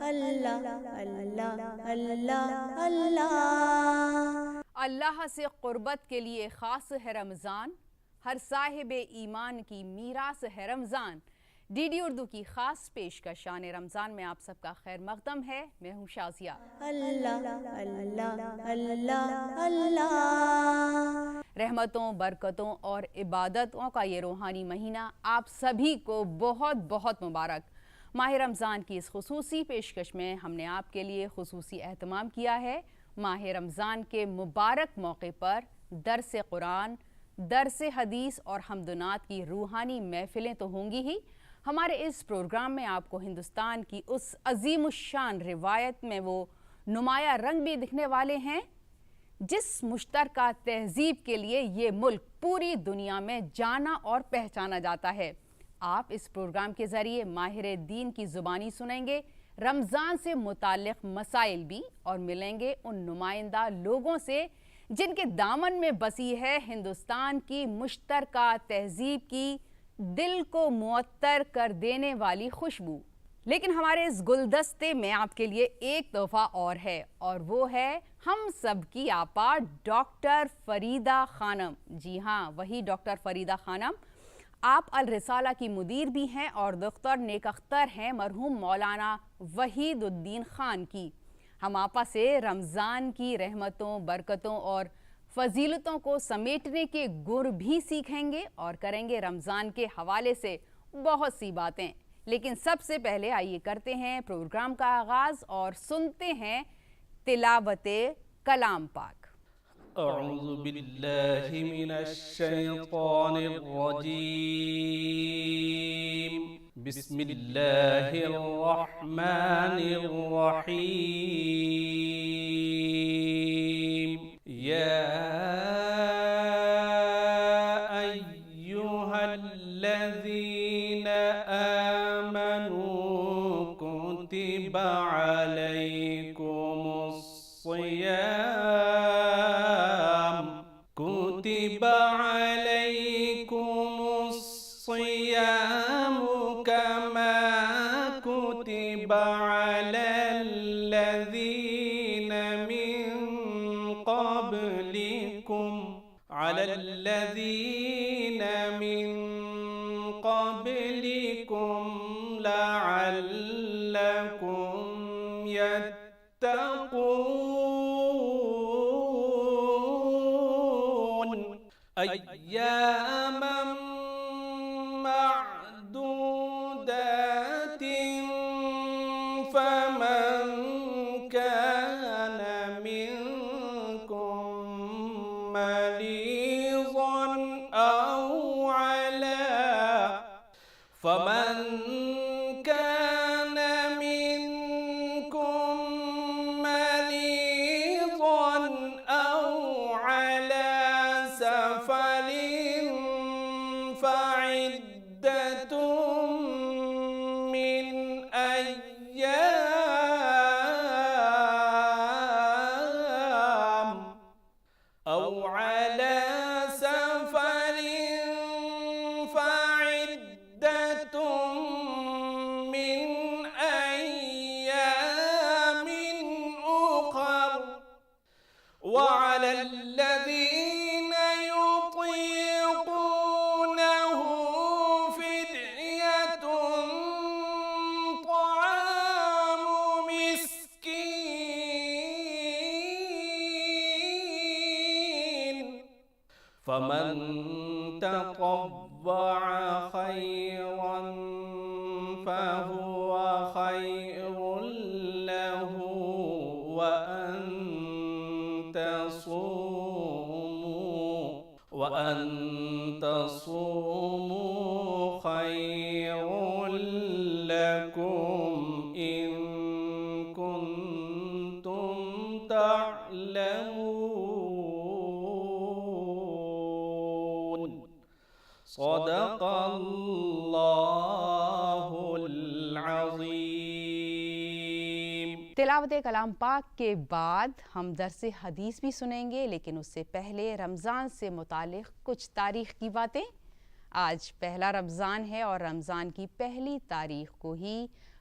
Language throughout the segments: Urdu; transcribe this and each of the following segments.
اللہ اللہ اللہ اللہ۔ اللہ سے قربت کے لیے خاص ہے رمضان، ہر صاحب ایمان کی میراث ہے رمضان۔ ڈی ڈی اردو کی خاص پیشکشان رمضان میں آپ سب کا خیر مقدم ہے۔ میں ہوں شازیہ۔ اللہ اللہ اللہ اللہ۔ رحمتوں، برکتوں اور عبادتوں کا یہ روحانی مہینہ آپ سبھی کو بہت بہت مبارک۔ ماہ رمضان کی اس خصوصی پیشکش میں ہم نے آپ کے لیے خصوصی اہتمام کیا ہے۔ ماہ رمضان کے مبارک موقع پر درس قرآن، درس حدیث اور حمد و نعت کی روحانی محفلیں تو ہوں گی ہی۔ ہمارے اس پروگرام میں آپ کو ہندوستان کی اس عظیم الشان روایت میں وہ نمایاں رنگ بھی دکھنے والے ہیں جس مشترکہ تہذیب کے لیے یہ ملک پوری دنیا میں جانا اور پہچانا جاتا ہے۔ آپ اس پروگرام کے ذریعے ماہر دین کی زبانی سنیں گے، رمضان سے متعلق مسائل بھی، اور ملیں گے ان نمائندہ لوگوں سے جن کے دامن میں بسی ہے ہندوستان کی مشترکہ تہذیب کی دل کو معطر کر دینے والی خوشبو۔ لیکن ہمارے اس گلدستے میں آپ کے لیے ایک تحفہ اور ہے، اور وہ ہے ہم سب کی آپا ڈاکٹر فریدہ خانم۔ جی ہاں، وہی ڈاکٹر فریدہ خانم۔ آپ الرسالہ کی مدیر بھی ہیں اور دختر نیک اختر ہیں مرحوم مولانا وحید الدین خان کی۔ ہم آپا سے رمضان کی رحمتوں، برکتوں اور فضیلتوں کو سمیٹنے کے گر بھی سیکھیں گے اور کریں گے رمضان کے حوالے سے بہت سی باتیں۔ لیکن سب سے پہلے آئیے کرتے ہیں پروگرام کا آغاز اور سنتے ہیں تلاوت کلام پاک۔ اعوذ باللہ من الشیطان الرجیم، بسم اللہ الرحمن الرحیم۔ یا ایہا الذین آمنوا کتب علیکم الصیام، كتب عليكم الصيام كما كتب على الذين من قبلكم لعلكم يتقون أياما معدودات، فمن كان منكم مريضا أو على سفر فعدة من أيام أو على سفر فعدة من أيام أخر، وعلى الذين يطيقونه فدية طعام مسكين، فمن تطوع خيرا فهو خير له، وأن تصوموا خير لكم إن كنتم تعلمون۔ صدق اللہ العظیم۔ تلاوت کلام پاک کے بعد ہم درس حدیث بھی سنیں گے، لیکن اس سے پہلے رمضان سے متعلق کچھ تاریخ کی باتیں۔ آج پہلا رمضان ہے اور رمضان کی پہلی تاریخ کو ہی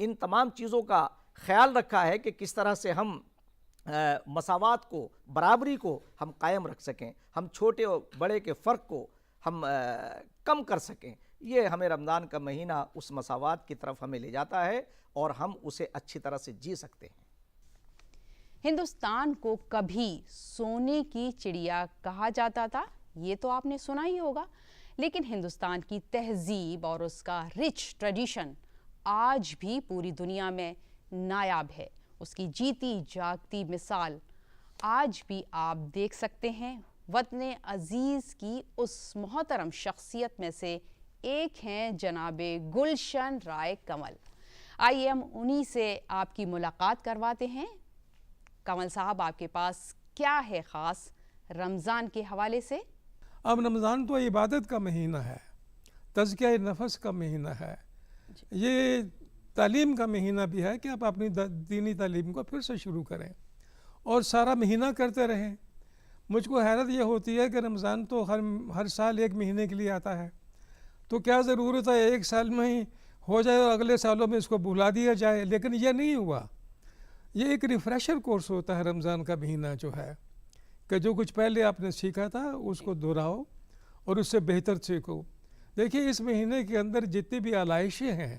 ان تمام چیزوں کا خیال رکھا ہے کہ کس طرح سے ہم مساوات کو، برابری کو ہم قائم رکھ سکیں، ہم چھوٹے اور بڑے کے فرق کو ہم کم کر سکیں. یہ ہمیں رمضان کا مہینہ اس مساوات کی طرف ہمیں لے جاتا ہے اور ہم اسے اچھی طرح سے جی سکتے ہیں. ہندوستان کو کبھی سونے کی چڑیا کہا جاتا تھا، یہ تو آپ نے سنا ہی ہوگا، لیکن ہندوستان کی تہذیب اور اس کا رچ ٹریڈیشن آج بھی پوری دنیا میں نایاب ہے. اس کی جیتی جاگتی مثال آج بھی آپ دیکھ سکتے ہیں. وطن عزیز کی اس محترم شخصیت میں سے ایک ہیں جناب گلشن رائے کنول. آئیے ہم انہی سے آپ کی ملاقات کرواتے ہیں. کنول صاحب، آپ کے پاس کیا ہے خاص رمضان کے حوالے سے؟ اب رمضان تو عبادت کا مہینہ ہے، تزکیہ نفس کا مہینہ ہے، یہ تعلیم کا مہینہ بھی ہے کہ آپ اپنی دینی تعلیم کو پھر سے شروع کریں اور سارا مہینہ کرتے رہیں. مجھ کو حیرت یہ ہوتی ہے کہ رمضان تو ہر سال ایک مہینے کے لیے آتا ہے، تو کیا ضرورت ہے ایک سال میں ہی ہو جائے اور اگلے سالوں میں اس کو بھلا دیا جائے. لیکن یہ نہیں ہوا. یہ ایک ریفریشر کورس ہوتا ہے رمضان کا مہینہ جو ہے، کہ جو کچھ پہلے آپ نے سیکھا تھا اس کو دہراؤ اور اس سے بہتر سیکھو. دیکھیے اس مہینے کے اندر جتنی بھی آلائشیں ہیں،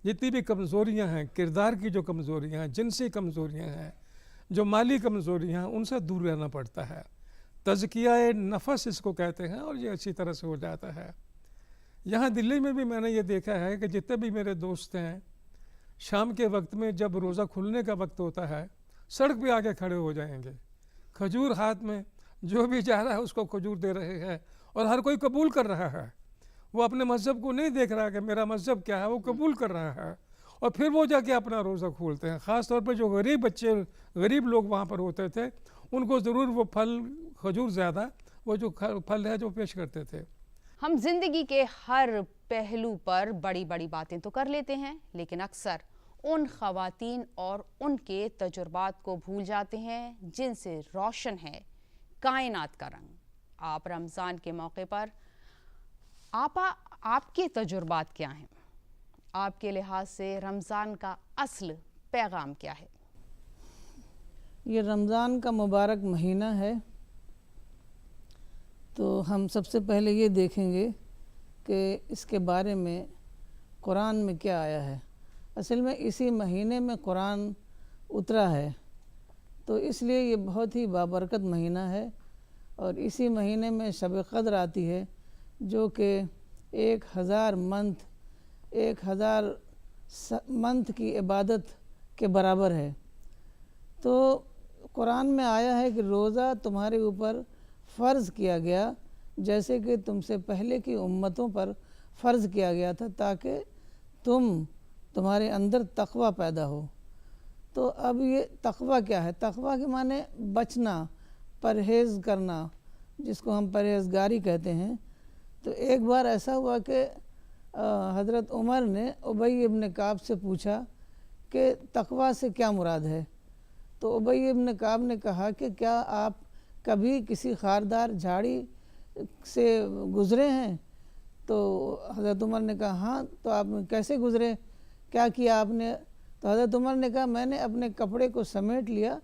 جتنی بھی کمزوریاں ہیں، کردار کی جو کمزوریاں ہیں، جنسی کمزوریاں ہیں، جو مالی کمزوریاں ہیں، ان سے دور رہنا پڑتا ہے. تزکیہ نفس اس کو کہتے ہیں اور یہ اچھی طرح سے ہو جاتا ہے. یہاں دلی میں بھی میں نے یہ دیکھا ہے کہ جتنے بھی میرے دوست ہیں، شام کے وقت میں جب روزہ کھلنے کا وقت ہوتا ہے سڑک پہ آ کے کھڑے ہو جائیں گے، کھجور ہاتھ میں، جو بھی جا رہا ہے اس کو کھجور دے رہے ہیں اور ہر کوئی قبول کر رہا ہے. وہ اپنے مذہب کو نہیں دیکھ رہا کہ میرا مذہب کیا ہے، وہ قبول کر رہا ہے اور پھر وہ جا کے اپنا روزہ کھولتے ہیں. خاص طور پہ جو غریب بچے، غریب لوگ وہاں پر ہوتے تھے، ان کو ضرور وہ پھل، کھجور زیادہ، وہ جو پھل ہے جو پیش کرتے تھے. ہم زندگی کے ہر پہلو پر بڑی بڑی باتیں تو کر لیتے ہیں، لیکن اکثر ان خواتین اور ان کے تجربات کو بھول جاتے ہیں جن سے روشن ہے کائنات کا رنگ. آپ رمضان کے موقع پر آپ کے تجربات کیا ہیں؟ آپ کے لحاظ سے رمضان کا اصل پیغام کیا ہے؟ یہ رمضان کا مبارک مہینہ ہے، تو ہم سب سے پہلے یہ دیکھیں گے کہ اس کے بارے میں قرآن میں کیا آیا ہے. اصل میں اسی مہینے میں قرآن اترا ہے، تو اس لیے یہ بہت ہی بابرکت مہینہ ہے. اور اسی مہینے میں شب قدر آتی ہے، جو کہ 1000 منتھ کی عبادت کے برابر ہے. تو قرآن میں آیا ہے کہ روزہ تمہارے اوپر فرض کیا گیا جیسے کہ تم سے پہلے کی امتوں پر فرض کیا گیا تھا، تاکہ تمہارے اندر تقوی پیدا ہو. تو اب یہ تقوی کیا ہے؟ تقوی کے معنی بچنا، پرہیز کرنا، جس کو ہم پرہیزگاری کہتے ہیں. تو ایک بار ایسا ہوا کہ حضرت عمر نے ابی ابن کعب سے پوچھا کہ تقوی سے کیا مراد ہے. تو ابی ابن کعب نے کہا کہ کیا آپ کبھی کسی خاردار جھاڑی سے گزرے ہیں؟ تو حضرت عمر نے کہا ہاں. تو آپ کیسے گزرے، کیا کیا آپ نے؟ تو حضرت عمر نے کہا میں نے اپنے کپڑے کو سمیٹ لیا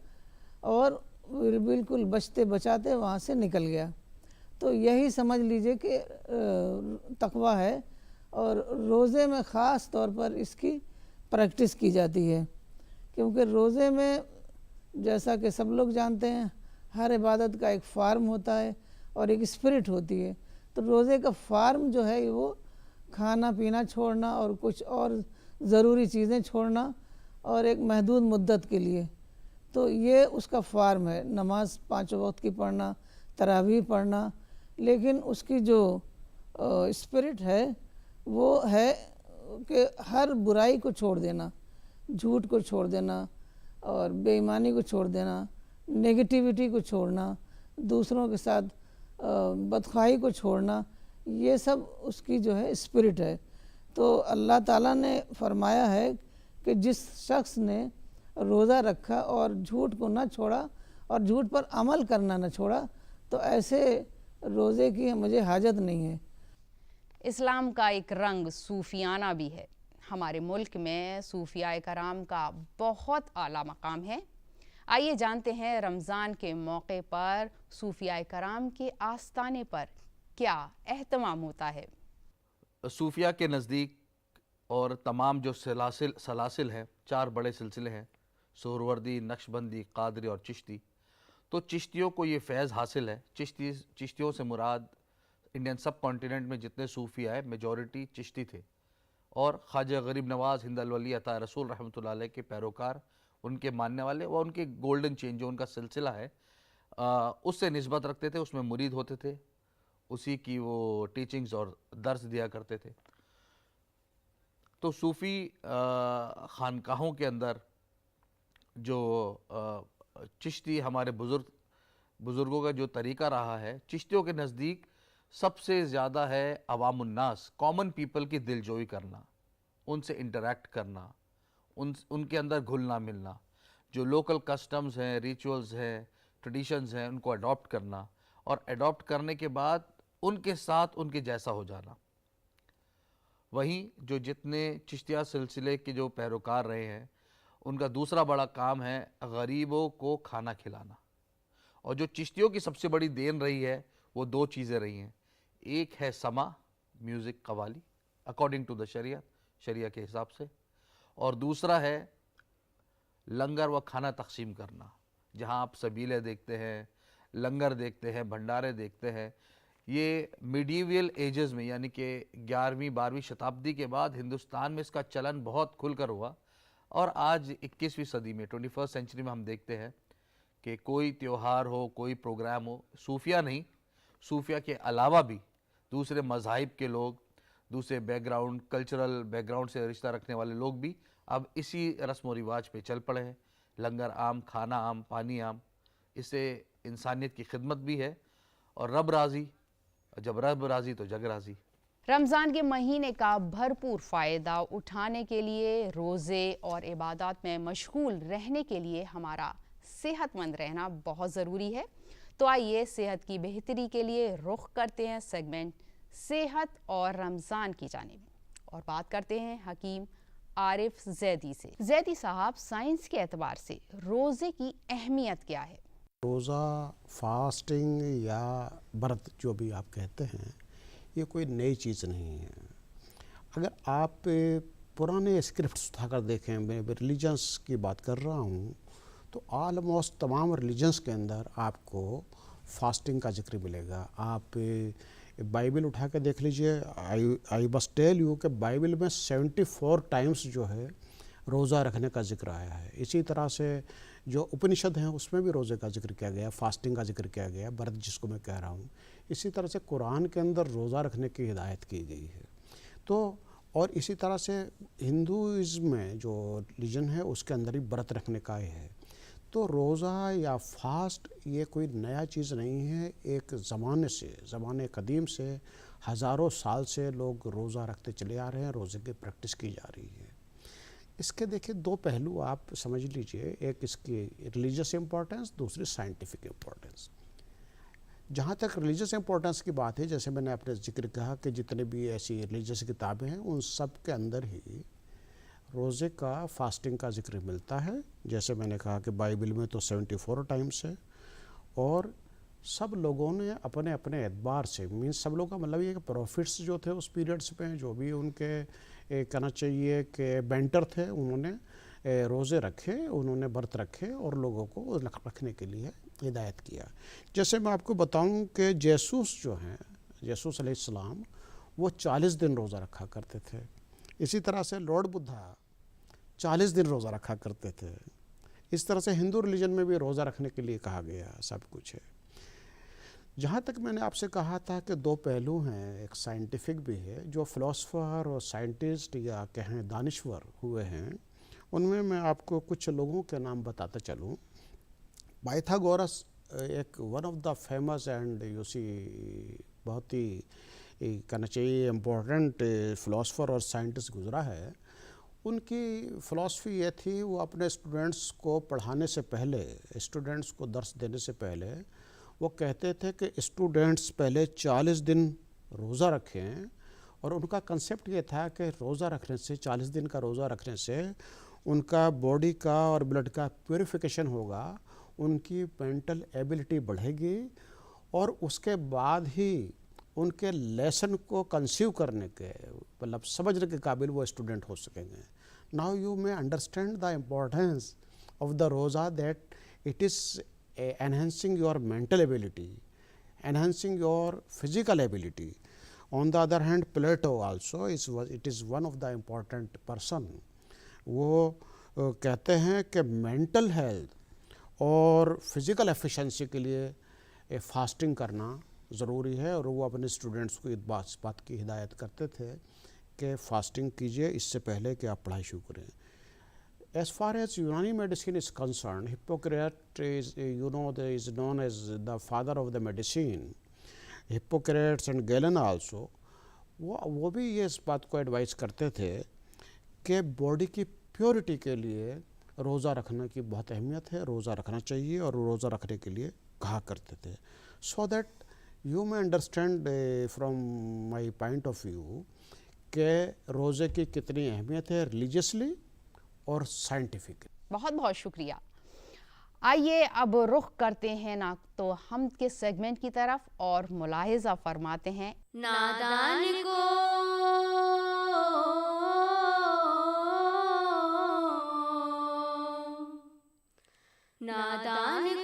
اور بالکل بچتے بچاتے وہاں سے نکل گیا. تو یہی سمجھ لیجئے کہ تقوی ہے، اور روزے میں خاص طور پر اس کی پریکٹس کی جاتی ہے، کیونکہ روزے میں جیسا کہ سب لوگ جانتے ہیں ہر عبادت کا ایک فارم ہوتا ہے اور ایک اسپرٹ ہوتی ہے. تو روزے کا فارم جو ہے وہ کھانا پینا چھوڑنا اور کچھ اور ضروری چیزیں چھوڑنا اور ایک محدود مدت کے لیے. تو یہ اس کا فارم ہے، نماز 5 وقت کی پڑھنا، تراویح پڑھنا. لیکن اس کی جو اسپرٹ ہے وہ ہے کہ ہر برائی کو چھوڑ دینا، جھوٹ کو چھوڑ دینا اور بے ایمانی کو چھوڑ دینا، نیگیٹیوٹی کو چھوڑنا، دوسروں کے ساتھ بدخواہی کو چھوڑنا. یہ سب اس کی جو ہے اسپرٹ ہے. تو اللہ تعالیٰ نے فرمایا ہے کہ جس شخص نے روزہ رکھا اور جھوٹ کو نہ چھوڑا اور جھوٹ پر عمل کرنا نہ چھوڑا، تو ایسے روزے کی مجھے حاجت نہیں ہے. اسلام کا ایک رنگ صوفیانہ بھی ہے. ہمارے ملک میں صوفیاء کرام کا بہت اعلیٰ مقام ہے۔ آئیے جانتے ہیں رمضان کے موقع پر صوفیاء کرام کے آستانے پر کیا اہتمام ہوتا ہے۔ صوفیاء کے نزدیک اور تمام جو سلاسل ہیں، 4 بڑے سلسلے ہیں، سہروردی، نقشبندی، قادری اور چشتی، تو چشتیوں کو یہ فیض حاصل ہے۔ چشتیوں سے مراد انڈین سب کانٹیننٹ میں جتنے صوفی آئے میجورٹی چشتی تھے، اور خواجہ غریب نواز ہند الولی عطا رسول رحمۃ اللہ علیہ کے پیروکار، ان کے ماننے والے، وہ ان کے گولڈن چین جو ان کا سلسلہ ہے اس سے نسبت رکھتے تھے، اس میں مرید ہوتے تھے، اسی کی وہ ٹیچنگز اور درس دیا کرتے تھے۔ تو صوفی خانقاہوں کے اندر جو چشتی ہمارے بزرگوں کا جو طریقہ رہا ہے، چشتیوں کے نزدیک سب سے زیادہ ہے عوام الناس، کامن پیپل کی دل جوئی کرنا، ان سے انٹریکٹ کرنا، ان کے اندر گھلنا ملنا، جو لوکل کسٹمز ہیں، ریچولز ہیں، ٹریڈیشنز ہیں، ان کو اڈاپٹ کرنا، اور اڈاپٹ کرنے کے بعد ان کے ساتھ ان کے جیسا ہو جانا۔ وہیں جو جتنے چشتیہ سلسلے کے جو پیروکار رہے ہیں، ان کا دوسرا بڑا کام ہے غریبوں کو کھانا کھلانا۔ اور جو چشتیوں کی سب سے بڑی دین رہی ہے وہ 2 چیزیں رہی ہیں، ایک ہے سما، music, qawwali according to the sharia کے حساب سے، اور دوسرا ہے لنگر و کھانا تقسیم کرنا، جہاں آپ سبیلے دیکھتے ہیں، لنگر دیکھتے ہیں، بھنڈارے دیکھتے ہیں۔ یہ میڈیول ایجز میں، یعنی کہ 11ویں 12ویں شتابدی کے بعد ہندوستان میں اس کا چلن بہت کھل کر ہوا، اور آج 21ویں صدی میں 21 سینچری میں ہم دیکھتے ہیں کہ کوئی تیوہار ہو، کوئی پروگرام ہو، صوفیہ نہیں، صوفیہ کے علاوہ بھی دوسرے مذاہب کے لوگ، دوسرے back ground, cultural back ground سے رشتہ رکھنے والے لوگ بھی اب اسی رسم و رواج پہ چل پڑے ہیں۔ لنگر عام، کھانا عام، پانی عام، اس سے انسانیت کی خدمت بھی ہے، اور رب راضی، جب رب راضی تو جگ راضی۔ رمضان کے مہینے کا بھرپور فائدہ اٹھانے کے لیے روزے اور عبادات میں مشغول رہنے کے لیے ہمارا صحت مند رہنا بہت ضروری ہے۔ تو آئیے صحت کی بہتری کے لیے رخ کرتے ہیں سیگمنٹ صحت اور رمضان کی جانب، اور بات کرتے ہیں حکیم عارف زیدی سے۔ زیدی صاحب، سائنس کے اعتبار سے روزے کی اہمیت کیا ہے؟ روزہ، فاسٹنگ یا برت جو بھی آپ کہتے ہیں، یہ کوئی نئی چیز نہیں ہے۔ اگر آپ پرانے اسکرپٹس اٹھا کر دیکھیں، میں ریلیجنس کی بات کر رہا ہوں، تو آلموسٹ تمام ریلیجنس کے اندر آپ کو فاسٹنگ کا ذکر ملے گا۔ آپ بائبل اٹھا کے دیکھ لیجئے، آئی بس ٹیل یو کہ بائبل میں 74 ٹائمز جو ہے روزہ رکھنے کا ذکر آیا ہے۔ اسی طرح سے جو اپنشد ہیں اس میں بھی روزے کا ذکر کیا گیا، فاسٹنگ کا ذکر کیا گیا، برت جس کو میں کہہ رہا ہوں۔ اسی طرح سے قرآن کے اندر روزہ رکھنے کی ہدایت کی گئی ہے۔ تو اور اسی طرح سے ہندوازم میں جو ریلیجن ہے اس کے اندر ہی برت رکھنے کا ہے۔ تو روزہ یا فاسٹ یہ کوئی نیا چیز نہیں ہے، ایک زمانے قدیم سے ہزاروں سال سے لوگ روزہ رکھتے چلے آ رہے ہیں، روزے کی پریکٹس کی جا رہی ہے۔ اس کے دیکھیں 2 پہلو آپ سمجھ لیجئے، ایک اس کی ریلیجس امپورٹنس، دوسری سائنٹیفک امپورٹنس۔ جہاں تک ریلیجس امپورٹنس کی بات ہے، جیسے میں نے اپنے ذکر کہا کہ جتنے بھی ایسی ریلیجس کتابیں ہیں ان سب کے اندر ہی روزے کا، فاسٹنگ کا ذکر ملتا ہے۔ جیسے میں نے کہا کہ بائبل میں تو 74 ٹائمز ہے، اور سب لوگوں نے اپنے اپنے اعتبار سے، مینس سب لوگوں کا مطلب یہ کہ پروفٹس جو تھے اس پیریڈس پہ، جو بھی ان کے کہنا چاہیے کہ بینٹر تھے، انہوں نے روزے رکھے، انہوں نے برت رکھے اور لوگوں کو رکھنے کے لیے ہدایت کیا۔ جیسے میں آپ کو بتاؤں کہ یسوع جو ہیں، یسوع علیہ السلام، وہ 40 دن روزہ رکھا کرتے تھے۔ اسی طرح سے لارڈ بدھا 40 دن روزہ رکھا کرتے تھے۔ اس طرح سے ہندو ریلیجن میں بھی روزہ رکھنے کے لیے کہا گیا، سب کچھ ہے۔ جہاں تک میں نے آپ سے کہا تھا کہ 2 پہلو ہیں، ایک سائنٹیفک بھی ہے، جو فلاسفر اور سائنٹسٹ یا کہیں دانشور ہوئے ہیں، ان میں آپ کو کچھ لوگوں کے نام بتاتا چلوں۔ پائتھاگورس ایک one of the famous and بہت ہی کہنا چاہیے امپورٹنٹ فلاسفر اور سائنٹسٹ گزرا ہے۔ ان کی فلاسفی یہ تھی، وہ اپنے اسٹوڈنٹس کو پڑھانے سے پہلے، اسٹوڈنٹس کو درس دینے سے پہلے وہ کہتے تھے کہ اسٹوڈنٹس پہلے 40 دن روزہ رکھیں اور ان کا کنسیپٹ یہ تھا کہ روزہ رکھنے سے 40 دن کا روزہ رکھنے سے ان کا باڈی کا اور بلڈ کا پیوریفیکیشن ہوگا، ان کی مینٹل ایبلٹی بڑھے گی، اور اس کے بعد ہی ان کے لیسن کو کنسیو کرنے کے مطلب سمجھنے کے قابل وہ اسٹوڈنٹ ہو سکیں گے. Now you may understand the importance of the روزہ that it is enhancing your mental ability, enhancing your physical ability. On the other hand, Plato also it is one of the important person. وہ کہتے ہیں کہ مینٹل ہیلتھ اور فزیکل ایفیشنسی کے لیے فاسٹنگ کرنا ضروری ہے، اور وہ اپنے اسٹوڈنٹس کو اس بات کی ہدایت کرتے تھے کہ فاسٹنگ کیجئے اس سے پہلے کہ آپ پڑھائی شروع کریں. As far as Unani medicine is concerned, Hippocrates is known as the father of the medicine. Hippocrates and Galen also وہ بھی یہ اس بات کو ایڈوائز کرتے تھے کہ باڈی کی پیورٹی کے لیے روزہ رکھنے کی بہت اہمیت ہے، روزہ رکھنا چاہیے، اور روزہ رکھنے کے لیے کہا کرتے تھے. So that you may understand from my point of view کہ روزے کی کتنی اہمیت ہے ریلیجیسلی اور سائنٹیفک. بہت بہت شکریہ. آئیے اب رخ کرتے ہیں تو ہم کے سیگمنٹ کی طرف اور ملاحظہ فرماتے ہیں. نادان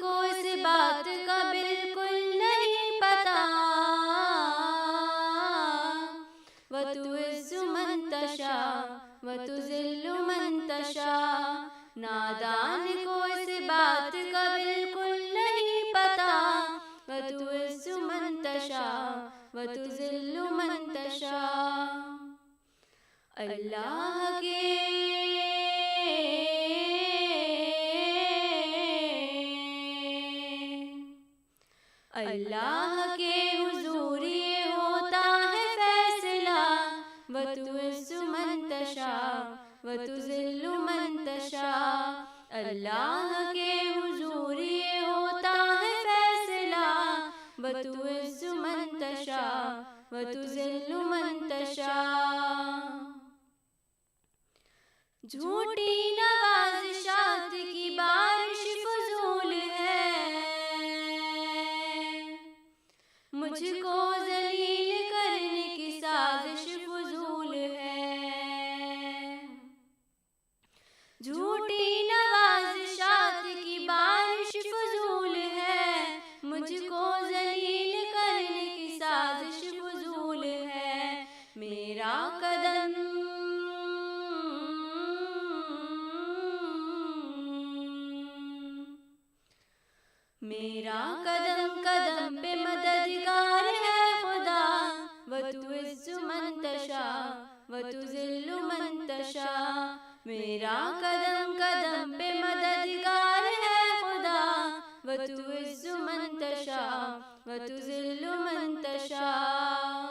کو اس بات کا بالکل نہیں پتا، وَتُعِزُّ مَن تَشَاءُ وَتُذِلُّ مَن تَشَاءُ. نادان کو اس بات کا بالکل نہیں پتا، وَتُعِزُّ مَن تَشَاءُ وَتُذِلُّ مَن تَشَاءُ. اللہ کے حضور یہ ہوتا ہے فیصلہ، وَتُعِزُّ مَن تَشَاءُ وَتُذِلُّ مَن تَشَاءُ. اللہ کے حضور یہ ہوتا ہے فیصلہ، وَتُعِزُّ مَن تَشَاءُ وَتُذِلُّ مَن تَشَاءُ. جھوٹی نوازشات کی بارش فضول ہے، مجھ کو ذلیل کرنے کی سازش فضول ہے. جھوٹی نوازشات کی بارش فضول ہے، مجھ کو ذلیل کرنے کی سازش فضول ہے. میرا قدم قدم پہ مددگار ہے خدا، وَتُعِزُّ مَن تَشَاءُ وَتُذِلُّ مَن تَشَاءُ. میرا قدم پہ مددگار ہے خدا، وَتُعِزُّ مَن تَشَاءُ وَتُذِلُّ مَن تَشَاءُ.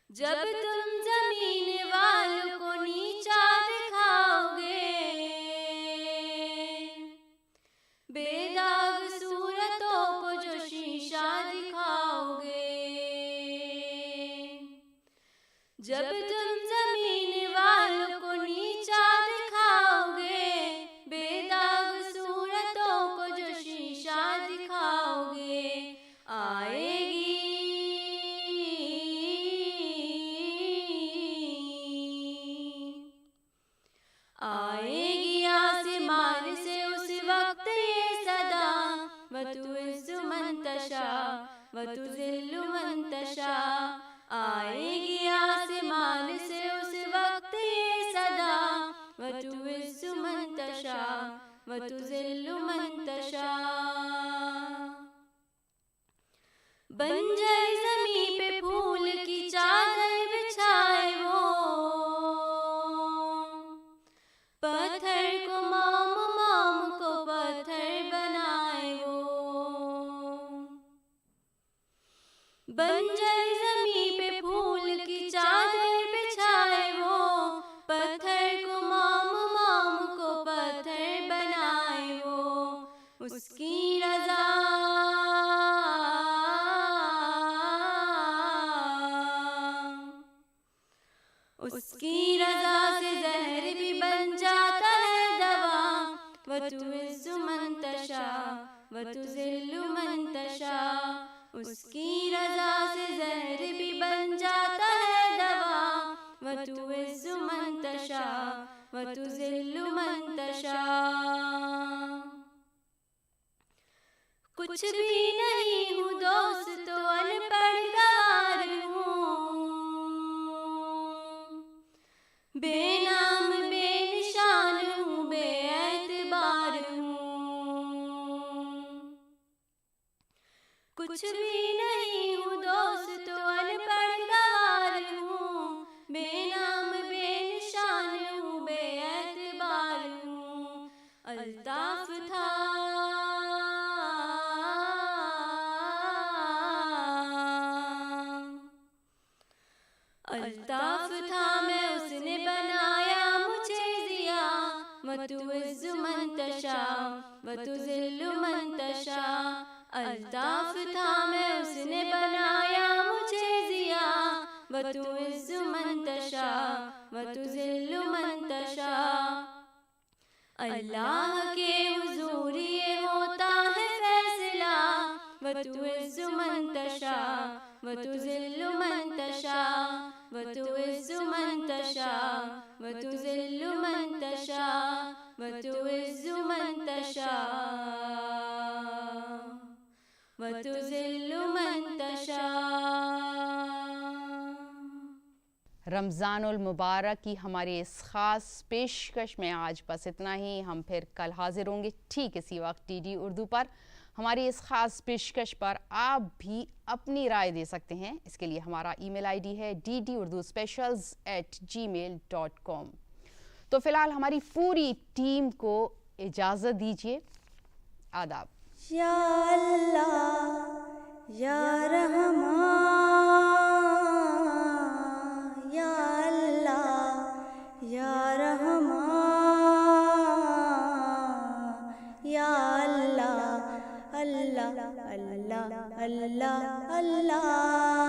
جب تم زمین والوں کو نیچا دکھاؤ گے، بے داغ صورتوں کو جو شیشہ دکھاؤ گے، جب تم زمین والوں کو نیچا دکھاؤ گے، بے داغ صورتوں کو جو شیشہ دکھاؤ گے، آئے گی آسمان سے اس وقت یہ صدا، وَتُعِزُّ مَن تَشَاءُ وَتُذِلُّ مَن تَشَاءُ. آئے گی آسمان سے اس وقت یہ صدا، وَتُعِزُّ مَن تَشَاءُ وَتُذِلُّ مَن تَشَاءُ. بنجر زمیں پہ پھول کی چادر بچھائے وہ، پتھر کو موم کو پتھر بنائے وہ. بنجر زمیں پہ پھول کی چادر بچھائے وہ، پتھر کو موم کو پتھر بنائے وہ. اس کی رضا وتعز من تشاء وتذل من تشاء. اس کی رضا سے زہر بھی بن جاتا ہے دوا. وتعز من تشاء وتذل من تشاء. کچھ بھی نہیں ہوں دوست تو ان پڑھ گوار ہوں. بے نام بے نشان ہوں بے اعتبار ہوں. کچھ بھی نہیں ہوں دوست تو ان پڑھ گوار ہوں. بے نام بے نشان ہوں بے اعتبار ہوں. الطاف تھا الطاف تھا میں اس نے بنایا مجھے ضیا. وتعز من تشاء وتذل من تشاء. الطاف تھا میں اس نے بنایا مجھے ضیا. وتعز من تشاء وتذل من تشاء. اللہ کے حضور یہ ہوتا ہے فیصلہ. وتعز من تشاء وتذل من تشاء. وتعز من تشاء وتذل من تشاء. وتعز من تشاء وتذل من تشاء. رمضان المبارک کی ہماری اس خاص پیشکش میں آج بس اتنا ہی. ہم پھر کل حاضر ہوں گے ٹھیک اسی وقت DD اردو پر. ہماری اس خاص پیشکش پر آپ بھی اپنی رائے دے سکتے ہیں. اس کے لیے ہمارا ای میل ID ہے ddurduspecials@gmail.com. تو فی الحال ہماری پوری ٹیم کو اجازت دیجیے. آداب. یا اللہ یا رحمان یا اللہ یا رحمان یا اللہ اللہ اللہ اللہ اللہ.